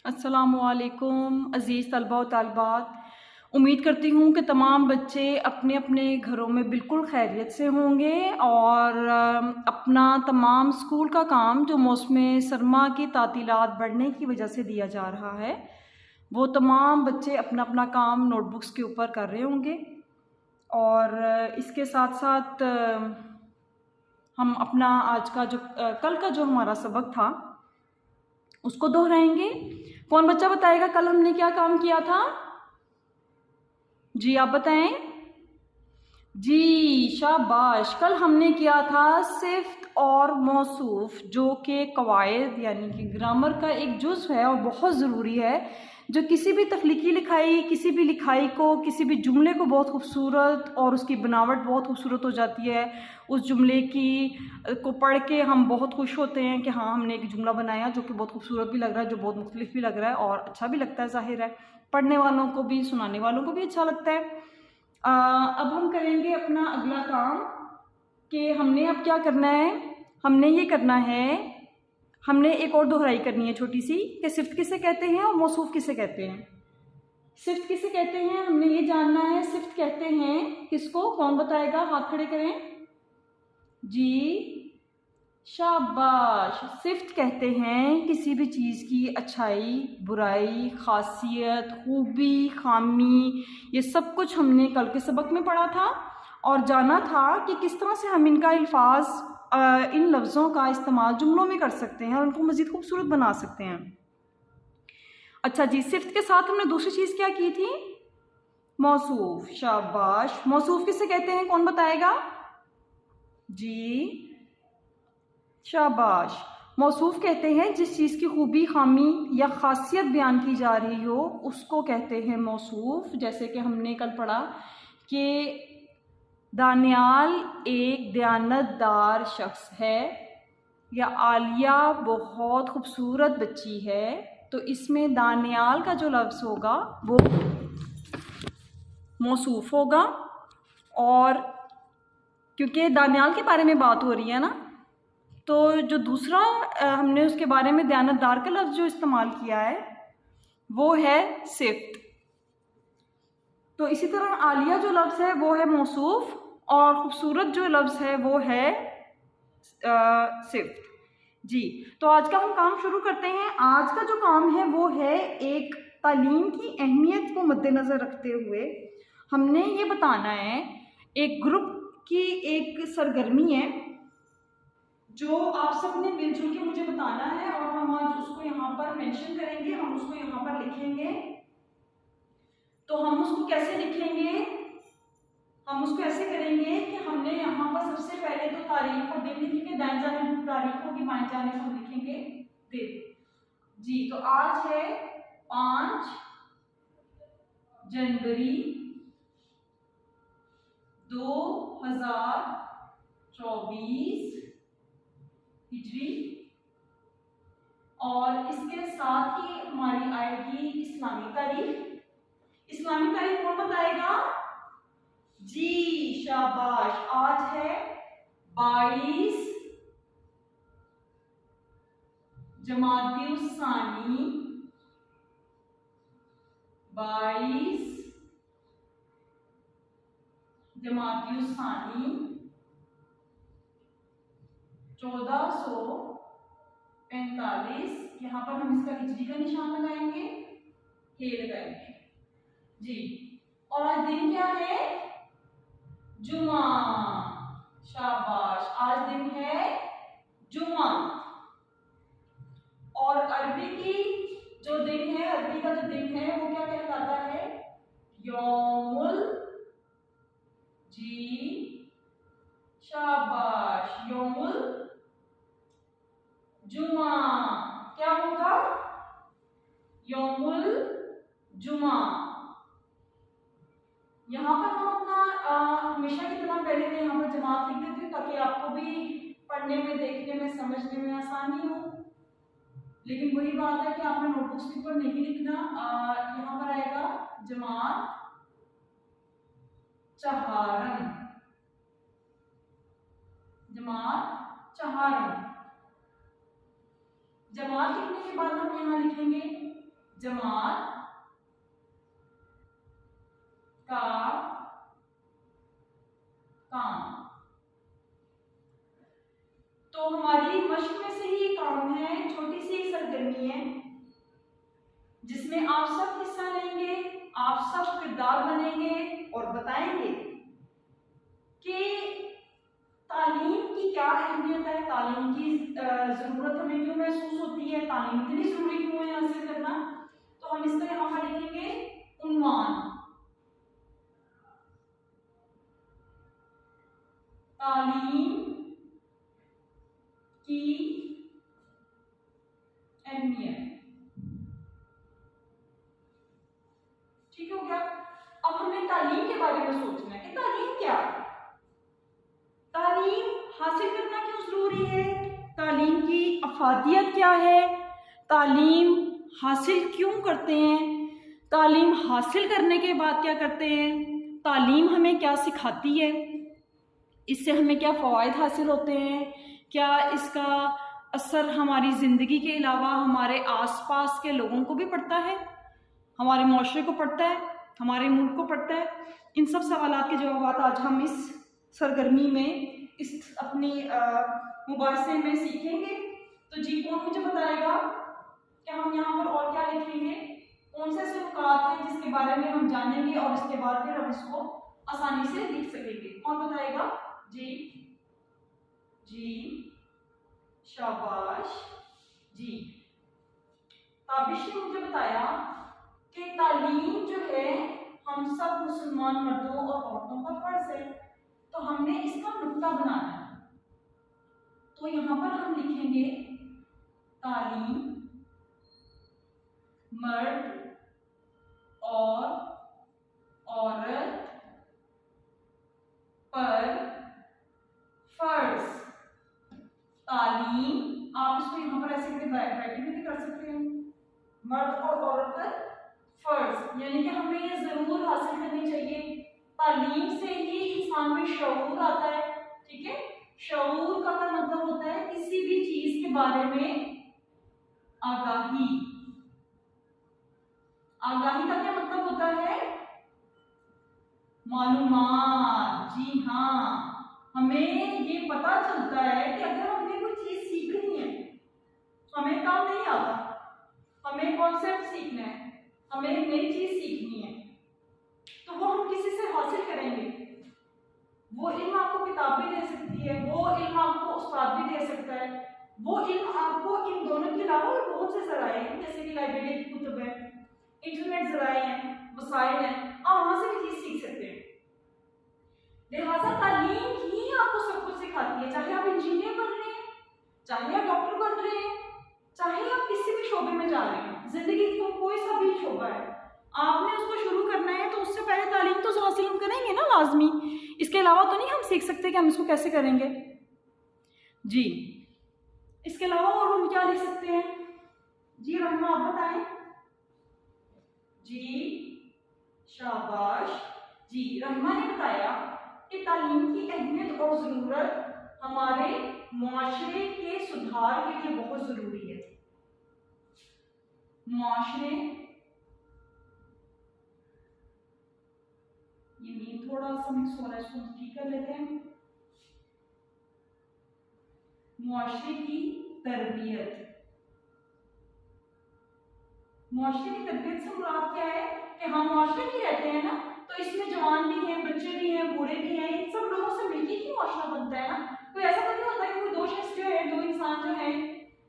अस्सलामुअलैकुम अज़ीज़ तलबा व तालिबात। उम्मीद करती हूँ कि तमाम बच्चे अपने अपने घरों में बिल्कुल खैरियत से होंगे और अपना तमाम स्कूल का काम जो मौसम सरमा की तातीलात बढ़ने की वजह से दिया जा रहा है, वो तमाम बच्चे अपना अपना काम नोटबुक्स के ऊपर कर रहे होंगे। और इसके साथ साथ हम अपना आज का जो कल का जो हमारा सबक था उसको दोहराएंगे। कौन बच्चा बताएगा कल हमने क्या काम किया था? जी आप बताएं। जी शाबाश। कल हमने किया था सिफ्त और मौसूफ, जो कि कवायद यानी कि ग्रामर का एक जुज़्व है और बहुत ज़रूरी है, जो किसी भी तख्लीकी लिखाई, किसी भी लिखाई को, किसी भी जुमले को बहुत खूबसूरत और उसकी बनावट बहुत खूबसूरत हो जाती है। उस जुमले की को पढ़ के हम बहुत खुश होते हैं कि हाँ हमने एक जुमला बनाया जो कि बहुत खूबसूरत भी लग रहा है, जो बहुत मुख्तलिफ भी लग रहा है और अच्छा भी लगता है। ज़ाहिर है पढ़ने वालों को भी, सुनाने वालों को भी अच्छा लगता है। अब हम करेंगे अपना अगला काम कि हमने अब क्या करना है। हमने ये करना है, हमने एक और दोहराई करनी है छोटी सी कि सिफ्त किसे कहते हैं और मौसूफ किसे कहते हैं। सिफ्त किसे कहते हैं हमने ये जानना है। सिफ्त कहते हैं किसको? कौन बताएगा? हाथ खड़े करें जी। शाबाश। सिफ्त कहते हैं किसी भी चीज़ की अच्छाई, बुराई, खासियत, खूबी, खामी, ये सब कुछ हमने कल के सबक में पढ़ा था और जाना था कि किस तरह से हम इनका अल्फाज, इन लफ्ज़ों का इस्तेमाल जुमलों में कर सकते हैं और उनको मज़ीद खूबसूरत बना सकते हैं। अच्छा जी, सिफ्त के साथ हमने दूसरी चीज़ क्या की थी? मौसूफ। शाबाश। मौसूफ किसे कहते हैं? कौन बताएगा जी? शाबाश। मौसूफ कहते हैं जिस चीज़ की खूबी, खामी या ख़ासियत बयान की जा रही हो उसको कहते हैं मौसूफ। जैसे कि हमने कल पढ़ा कि दानियाल एक दयानतदार शख्स है या आलिया बहुत खूबसूरत बच्ची है, तो इसमें दानियाल का जो लफ्ज़ होगा वो मौसूफ होगा। और क्योंकि दानियाल के बारे में बात हो रही है ना, तो जो दूसरा हमने उसके बारे में दयानतदार का लफ्ज़ जो इस्तेमाल किया है वो है सिफ्त। तो इसी तरह आलिया जो लफ्ज़ है वो है मौसूफ और खूबसूरत जो लफ्ज़ है वो है सिफ्त। जी तो आज का हम काम शुरू करते हैं। आज का जो काम है वो है एक तालीम की अहमियत को मद्देनज़र रखते हुए हमने ये बताना है, एक ग्रुप की एक सरगर्मी है जो आप सब ने मिलजुल के मुझे बताना है और हम आज उसको यहाँ पर मेंशन करेंगे, हम उसको यहाँ पर लिखेंगे। तो हम उसको कैसे लिखेंगे? हम उसको ऐसे करेंगे कि हमने यहाँ पर सबसे पहले तो तारीख और दिन लिखेंगे, दाएं जाने तारीख होगी, बाएं जाने को लिखेंगे दिन। जी तो आज है 5 जनवरी 2024 हिजरी, और इसके साथ ही हमारी आएगी इस्लामी तारीख। इस्लामी तारीख कौन बताएगा जी? शाबाश। आज है 22 जमातिउस्सानी 22 जमातिउस्सानी 1445। यहाँ पर हम इसका हिजरी का निशान लगाएंगे, हे लगाएंगे जी। और आज दिन क्या है? जुमा। शाबाश। आज दिन है जुमा। और अरबी की जो दिन है, अरबी का जो दिन है वो क्या कहलाता है? यौमुल जी। शाबाश। यौमुल जुमा। क्या होगा? यौमुल जुमा। यहाँ पर हम अपना हमेशा की तरह पहले मैं यहाँ पर जमात लिख देती हूँ ताकि आपको भी पढ़ने में, देखने में, समझने में आसानी हो। लेकिन वही बात है कि आपने नोटबुक्स के ऊपर नहीं लिखना। यहाँ पर आएगा जमात चहारन, जमात चहारन। जमात लिखने के बाद हम यहाँ लिखेंगे जमात का काम। तो हमारी मश्क में से ही काम है, छोटी सी एक सरगर्मी है जिसमें आप सब हिस्सा लेंगे, आप सब किरदार बनेंगे और बताएंगे कि तालीम की क्या अहमियत है, तालीम की ज़रूरत हमें क्यों महसूस होती है, तालीम इतनी ज़रूरी क्यों है हासिल करना। तो हम इसका यहाँ पर लिखेंगे उन्वान, तालीम की अहमियत। ठीक हो गया। अब हमें तालीम के बारे में सोचना है कि तालीम क्या है, तालीम हासिल करना क्यों जरूरी है, तालीम की अफादियत क्या है, तालीम हासिल क्यों करते हैं, तालीम हासिल करने के बाद क्या करते हैं, तालीम हमें क्या सिखाती है, इससे हमें क्या फ़वाइद हासिल होते हैं, क्या इसका असर हमारी ज़िंदगी के अलावा हमारे आसपास के लोगों को भी पड़ता है, हमारे माशरे को पड़ता है, हमारे मुल्क को पड़ता है। इन सब सवालात के जवाब आज हम इस सरगर्मी में, इस अपनी मुबारसे में सीखेंगे। तो जी कौन मुझे बताएगा कि हम यहाँ पर और क्या लिखेंगे, कौन से ऐसे नुकात हैं जिसके बारे में हम जानेंगे और इसके बाद फिर हम इसको आसानी से लिख सकेंगे। कौन बताएगा? जी जी शाबाश जी। ताबिश ने मुझे बताया कि तालीम जो है हम सब मुसलमान मर्दों और औरतों का फर्ज है, तो हमने इसका नुक्ता बनाना है। तो यहाँ पर हम लिखेंगे तालीम मर्द और औरत पर फर्ज। तालीम आप इसको यहाँ पर ऐसे ब्रैकेट में भी कर सकते हैं, मर्द और औरत पर फर्ज, यानी कि हमें ये जरूर हासिल करनी चाहिए। तालीम से ही इंसान में शऊर आता है। ठीक है, शऊर का मतलब होता है किसी भी चीज के बारे में आगाही। आगाही का क्या मतलब होता है? मालूमात। जी हाँ, हमें ये पता चलता है कि अगर हमने कोई चीज सीखनी है तो हमें काम नहीं आता, हमें कॉन्सेप्ट सीखना है, हमें एक नई चीज सीखनी है, तो वो हम किसी से हासिल करेंगे। वो इल्म आपको किताब भी दे सकती है, वो इल्म आपको उस्ताद भी दे सकता है, वो इल्म आपको इन दोनों के अलावा भी बहुत से जराए हैं, जैसे कि लाइब्रेरी की कुतुब है, इंटरनेट जराए हैं, वसाइल हैं, आप वहां से भी चीज सीख सकते हैं। लिहाजा तालीम ही आपको सब कुछ सिखाती है, चाहे आप इंजीनियर बन रहे हैं, चाहे आप डॉक्टर बन रहे हैं, चाहे आप किसी भी शोबे में जा रहे हैं, जिंदगी का कोई सा भी शोबा है, आपने उसको शुरू करना है तो उससे पहले तालीम तो हासिल हम करेंगे ना लाजमी। इसके अलावा तो नहीं हम सीख सकते कि हम इसको कैसे करेंगे। जी इसके अलावा और हम क्या लिख सकते हैं? जी रहमा आप बताएं। जी शाबाश जी। रहमा ने बताया कि तालीम की अहमियत और ज़रूरत हमारे मुआशरे के सुधार के लिए बहुत ज़रूरी है। मुआशरे, ये मीन थोड़ा सा मिक्स हो रहा है, इसको ठीक कर लेते हैं। मुआशरे की तरबियत, मुआशरे की तरबियत से मुराद क्या है कि हम मुआशरे में रहते हैं ना, तो इसमें जवान भी हैं, बच्चे भी हैं, बूढ़े भी हैं, इन सब लोगों से मिलकर ही मुआशरा बनता है ना। कोई ऐसा तो नहीं होता कि कोई दो शख्स जो है, दो इंसान जो है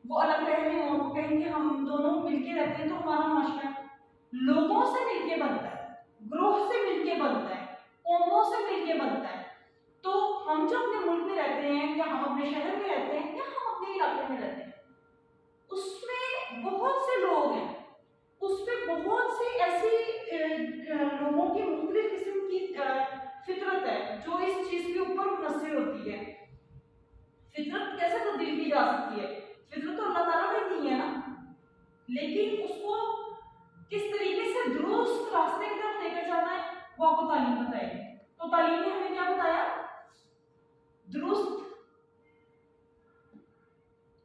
वो अलग रह रहे हैं और वो कहेंगे हम दोनों मिलके रहते हैं तो हमारा मुआशरा है। लोगों से मिलके बनता है, ग्रोह से मिलके बनता है, कौमों से मिलके बनता है। तो हम जो अपने मुल्क में रहते हैं या हम अपने शहर में रहते हैं या हम अपने इलाके में रहते हैं, उसमें बहुत से लोग हैं, उसमें बहुत सी ऐसी लोगों की मुख्तलिफ किस्म की फितरत है जो इस चीज के ऊपर मुनस्सिर होती है। फितरत कैसे तब्दील की जा सकती है? फितरत तो अल्लाह ताला ने दी है ना, लेकिन उसको किस तरीके से दुरुस्त रास्ते की तरफ लेकर जाना है वो आपको तालीम बताएगी। तो तालीम ने हमें क्या बताया? दुरुस्त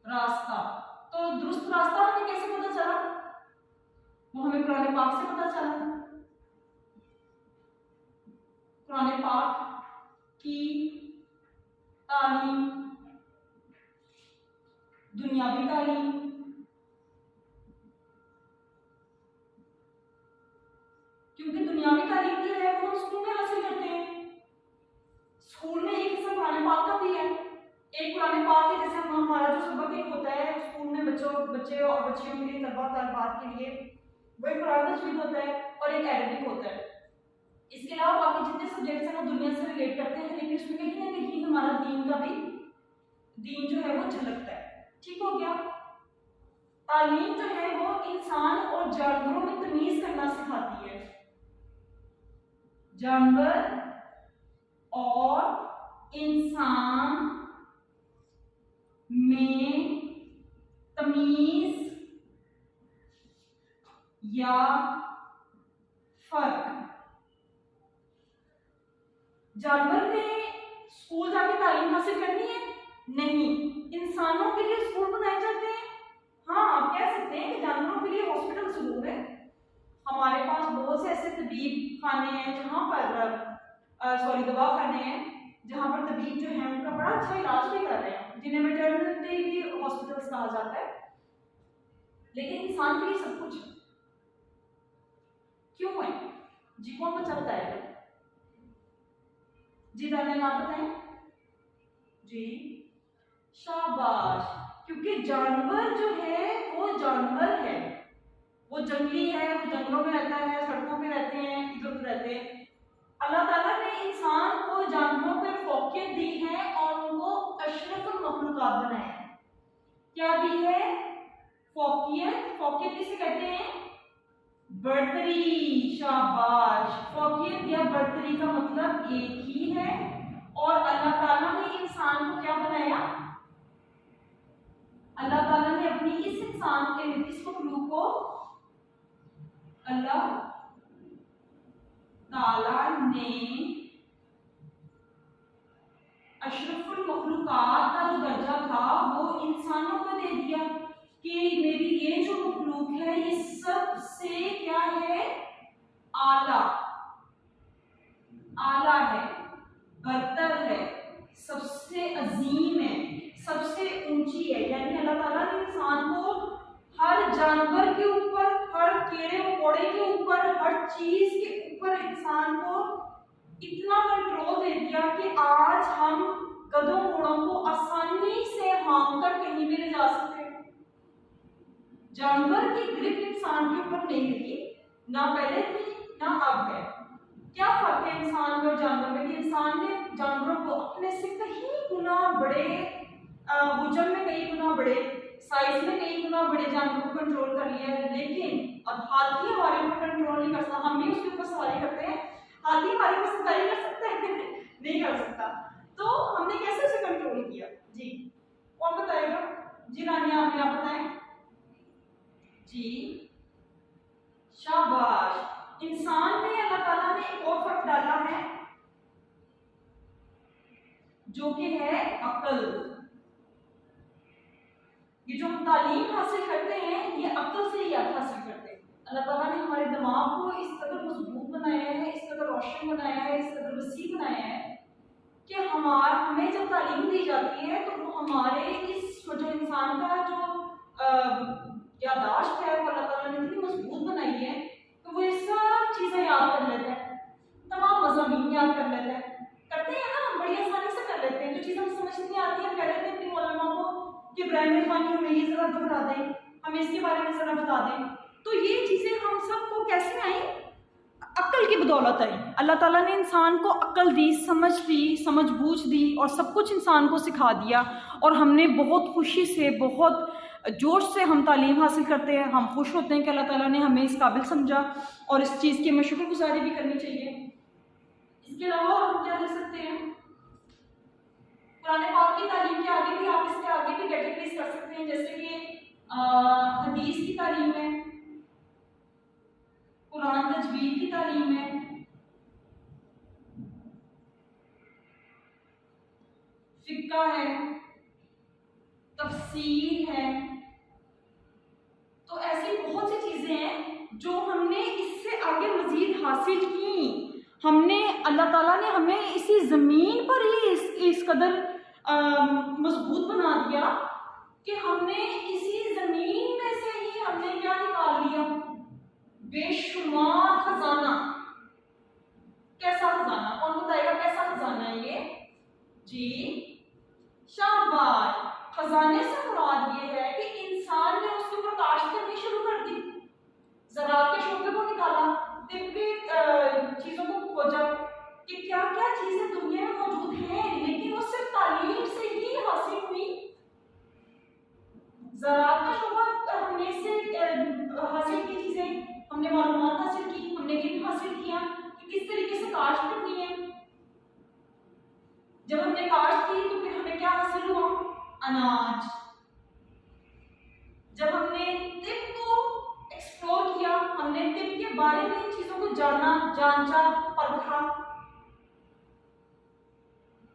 रास्ता। तो दुरुस्त रास्ता हमें कैसे पता चला? वो हमें कुरान पाक से पता चला। कुरान पाक की तालीम, दुनियावी तालीम, क्योंकि दुनियावी तालीम जो है वो स्कूल में हासिल करते हैं। स्कूल में एक हिस्सा कुरान पाक का भी है। एक कुरान पाक है, जैसे हमारा जो सबक एक होता है स्कूल में बच्चे और बच्चियों के लिए, तलबा तलबात के लिए, वो एक कुरान तजवीद होता है और एक अरबिक होता है। इसके अलावा बाकी जितने सब्जेक्ट्स हैं वो दुनिया से रिलेट करते हैं, लेकिन उसमें कहीं ना कहीं हमारा दीन का भी, दीन जो है वो झलकता है। ठीक हो गया। तालीम जो है वो इंसान और जानवरों में तमीज करना सिखाती है। जानवर और इंसान में तमीज या फर्क। जानवर ने स्कूल जाके तालीम हासिल करनी है? नहीं। इंसानों के लिए स्कूल बनाए जाते हैं? हाँ, आप कह सकते हैं कि जानवरों के लिए हॉस्पिटल जरूर है। हमारे पास बहुत से ऐसे तबीब खाने हैं जहाँ पर दवा खाने हैं जहाँ पर तबीब जो है उनका बड़ा अच्छा इलाज भी कर रहे हैं, जिन्हें वेटरनरी भी हॉस्पिटल्स कहा जाता है। लेकिन इंसान के लिए सब कुछ क्यों है? जी कौन बचाता है? जी दानिया, आप बताएं। जी शाबाश। क्योंकि जानवर जो है वो जानवर है, वो जंगली है, वो जंगलों में रहता है, सड़कों पे रहते हैं, इधर उधर रहते हैं। अल्लाह ताला ने इंसान को जानवरों पर फौकियत दी है और उनको अशरफुल मखलूकात बनाया है। क्या दी है? फौकियत। फौकियत किसे कहते हैं? बढ़तरी। शाबाश। फौकियत या बढ़तरी का मतलब एक ही है। और अल्लाह ताला ने इंसान को क्या बनाया? अल्लाह ताला ने अपनी इस इंसान के, इस मखलूक को, अल्लाह ताला ने अशरफुल मखलूकात का जो दर्जा था वो इंसानों को दे दिया कि मेरी ये जो मखलूक है ये सबसे क्या है? आला, आला है, बरतर है, सबसे अजीम है, सबसे ऊंची है। यानी अल्लाह ताला ने इंसान को हर जानवर के ऊपर, हर कीड़े मकोड़े के ऊपर, हर चीज के ऊपर इंसान को इतना कंट्रोल दे दिया कि आज हम गधों घोड़ों को आसानी से हाँक कर कहीं भी ले जा सकते हैं। जानवर की ग्रिप इंसान के ऊपर नहीं रही, ना पहले थी ना अब है। क्या फर्क है इंसान में और जानवर में? कि इंसान ने जानवरों को अपने से कहीं गुना बड़े वजन में, कई गुना बड़े साइज में, कई गुना बड़े जानवरों को कंट्रोल कर लिया है। लेकिन अब हाथी हमारे ऊपर कंट्रोल नहीं कर सकता। हम भी उसके ऊपर सवारी करते हैं, हाथी हमारे ऊपर सवारी कर सकता है? नहीं कर सकता। तो हमने कैसे उसे कंट्रोल किया? जी कौन बताएगा? जी रानिया, आप बताएं। जी शाबाश। इंसान में अल्लाह ताला ने एक और फर्क डाला है जो कि है अक्ल। ये जो हम तालीम हासिल करते हैं ये अक्ल से ही हासिल करते हैं। अल्लाह ताला ने हमारे दिमाग को इस कदर मजबूत बनाया है, इस कदर रोशन बनाया है, इस कदर वसी बनाया है कि हमें जब तालीम दी जाती है तो वो हमारे इस जो इंसान का जो यादाश्त है वो अल्लाह ताला ने इतनी मजबूत बनाई है कि वो ये सब चीज़ें याद कर लेता है, तमाम मज़ामीन याद कर लेता है। करते हैं ना, हम बड़ी आसानी से कर लेते हैं। जो चीज़ हम समझ नहीं आती है, हम कह लेते हैं अपनी मौलमा को कि ब्रांड मेहरबानी हमें ये ज़रा दोहरा दें, हमें इसके बारे में ज़रा बता दें। तो ये चीज़ें हम सबको कैसे आई? अक्ल की बदौलत आई। अल्लाह ताला ने इंसान को अक्ल दी, समझ बूझ दी और सब कुछ इंसान को सिखा दिया। और हमने बहुत खुशी से, बहुत जोश से हम तालीम हासिल करते हैं। हम खुश होते हैं कि अल्लाह ताला ने हमें इस काबिल समझा और इस चीज़ की हमें शुक्रगुजारी भी करनी चाहिए। इसके अलावा हम क्या ले सकते हैं? कुरान पाक की तालीम के आगे भी आप इसके आगे भी कैटेगरीज कर सकते हैं, जैसे कि हदीस की तालीम है, कुरान तजवीद की तालीम है, फिक्का है, तफसीर है। तो ऐसी बहुत सी चीजें हैं जो आगे मज़ीद हासिल की। हमने अल्लाह ताला ने हमें इसी ज़मीन पर ही इस कदर मजबूत बना दिया कि हमने इसी ज़मीन में से ही हमने क्या निकाल लिया, बेशुमार खजाना। कैसा खजाना, कौन बताएगा कैसा खजाना है ये? जी शाबाश। खजाने से मुराद ये है कि इंसान ने उसके ऊपर काश्त करनी शुरू कर दी, ज़राअत के शोबे को निकाला, दिव्य चीज़ों को खोजा कि क्या क्या चीज़ें दुनिया में मौजूद हैं, लेकिन वो सिर्फ तालीम से ही हासिल हुई। ज़राअत का शोबा हमने से हासिल की चीज़ें, हमने मालूमात हासिल की, हमने इल्म हासिल किया कि किस तरीके से काश्त करनी है। जब हमने काश्त की तो फिर हमें क्या हासिल हुआ? अनाज। जब हमने तिब को एक्सप्लोर किया, हमने तिब के बारे में इन चीजों को जाना, जांचा, परखा,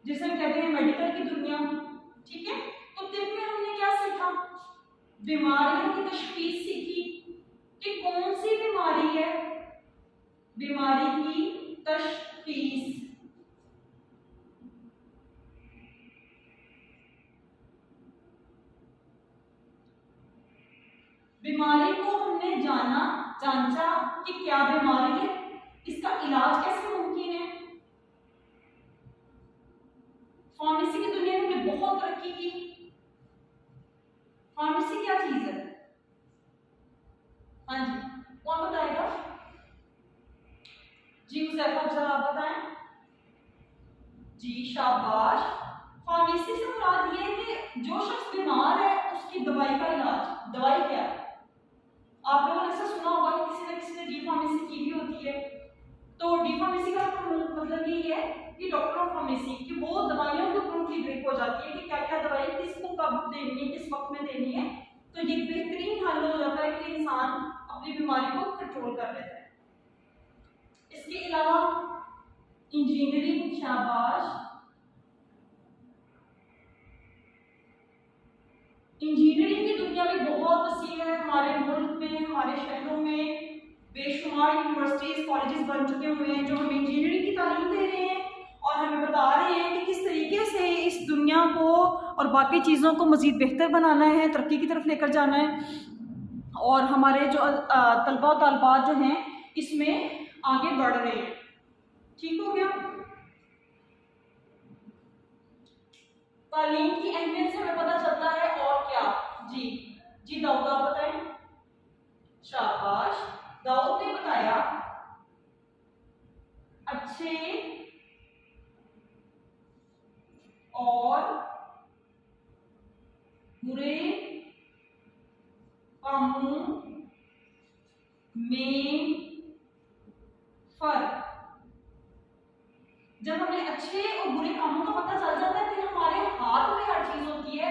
जिसे हम कहते हैं मेडिकल की दुनिया, ठीक है। तो तिब में हमने क्या सीखा? बीमारियों की तशखीस सीखी कि कौन सी बीमारी है, बीमारी की तशखीस। बीमारी को हमने जाना, जांचा कि क्या बीमारी है, इसका इलाज कैसे मुमकिन है। फार्मेसी की दुनिया में हमने बहुत तरक्की की। फार्मेसी क्या चीज है? हाँ जी, कौन बताएगा? जी हुज़ैफा, जरा आप बताएं। जी शाबाश। फार्मेसी से मुराद ये है कि जो शख्स बीमार है उसकी दवाई का इलाज। दवाई क्या है? आप लोगों ने ऐसा सुना होगा कि किसी ने डी फार्मेसी की भी होती है। तो डी फार्मेसी का मतलब यही है कि डॉक्टर ऑफ फार्मेसी, कि वो दवाइयों के ऊपर उनकी ग्रिप हो जाती है कि क्या क्या दवाई किसको कब देनी है, किस वक्त में देनी है। तो ये बेहतरीन हल हो जाता है कि इंसान अपनी बीमारी को कंट्रोल कर लेता है। इसके अलावा इंजीनियरिंग, शाबाश। इंजीनियरिंग की दुनिया भी बहुत वसी है। हमारे मुल्क में, हमारे शहरों में बेशुमार यूनिवर्सिटीज, कॉलेजेस बन चुके हुए हैं जो हमें इंजीनियरिंग की तालीम दे रहे हैं और हमें बता रहे हैं कि किस तरीके से इस दुनिया को और बाकी चीज़ों को मज़ीद बेहतर बनाना है, तरक्की की तरफ लेकर जाना है। और हमारे जो तलबा और तालबात जो हैं इसमें आगे बढ़ रहे हैं। ठीक हो गया। तालीम की अहमियत से हमें पता चलता है। और क्या? जी जी दाऊद आप बताएं। शाबाश, दाऊद ने बताया अच्छे और बुरे कामों में फर्क। जब हमें अच्छे और बुरे कामों का पता चल जाता है, फिर हमारे हाथ में हर चीज होती है।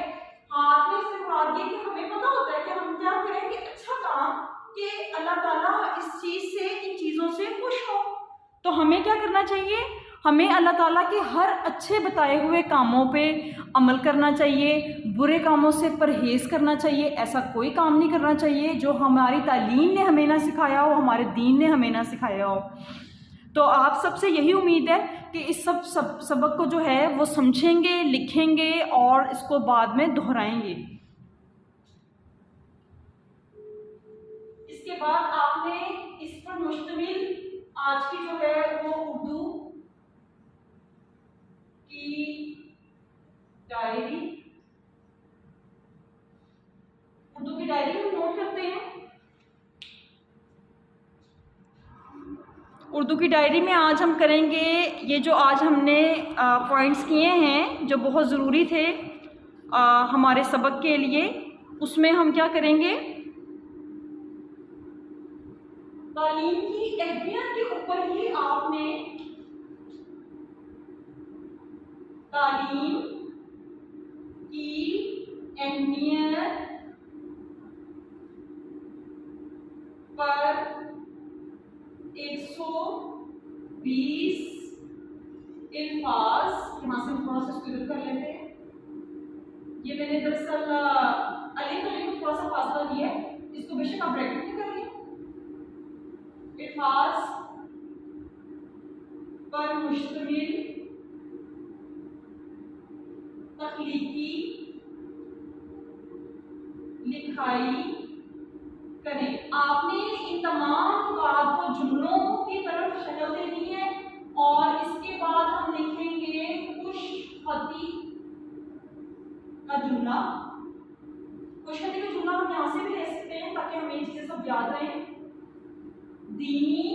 हाथ में इससे मुराद ये कि हमें पता होता है कि हम क्या करें कि अच्छा काम, कि अल्लाह ताला इस चीज से, इन चीजों से खुश हो। तो हमें क्या करना चाहिए? हमें अल्लाह ताला के हर अच्छे बताए हुए कामों पे अमल करना चाहिए, बुरे कामों से परहेज़ करना चाहिए। ऐसा कोई काम नहीं करना चाहिए जो हमारी तालीम ने हमें ना सिखाया हो, हमारे दीन ने हमें ना सिखाया हो। तो आप सबसे यही उम्मीद है कि इस सबक को जो है वो समझेंगे, लिखेंगे और इसको बाद में दोहराएंगे। इसके बाद आपने इस पर मुश्तमिल आज की जो है वो उर्दू की डायरी हम नोट करते हैं। उर्दू की डायरी में आज हम करेंगे ये जो आज हमने पॉइंट्स किए हैं जो बहुत ज़रूरी थे हमारे सबक के लिए, उसमें हम क्या करेंगे? तालीम की अहमियत के ऊपर ही आपने तालीम की अहमियत पर 120 अल्फाज, यहाँ से हम थोड़ा सा स्क्रिबल कर लेते हैं। ये मैंने दरअसल अलिफ को थोड़ा सा फासला दिया है, इसको बेशक आप ब्रैकेट में कर लें। अल्फाज मुश्तमिल तख्लीकी लिखाई करें। आपने इन तमाम बात को जुमलों की तरफ शक्ल देनी है और इसके बाद हम लिखेंगे खुशखती का जुमला। खुशखती का जुमला हम यहां से भी ले सकते हैं ताकि हमें ये चीजें सब याद रहें। दीनी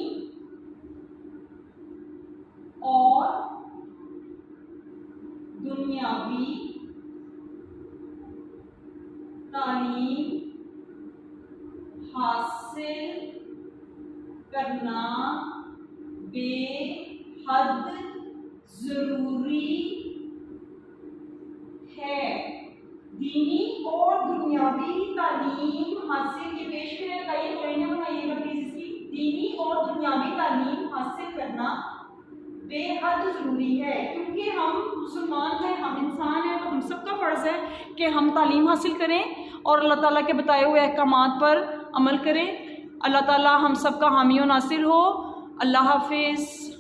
और दुनियावी तालीम हासिल करना बेहद जरूरी है। दीनी और दुनियावी तालीम हासिल के पेश में लगाइए, लाइनें बनाइएगा प्लीज इसकी। दीनी और दुनियावी तालीम हासिल करना बेहद ज़रूरी है, क्योंकि हम मुसलमान हैं, हम इंसान हैं, तो हम सबका फ़र्ज़ है कि हम तालीम हासिल करें और अल्लाह ताला के बताए हुए अहकामात पर अमल करें। अल्लाह ताला हम सबका हामी और नासिर हो। अल्लाह हाफिज़।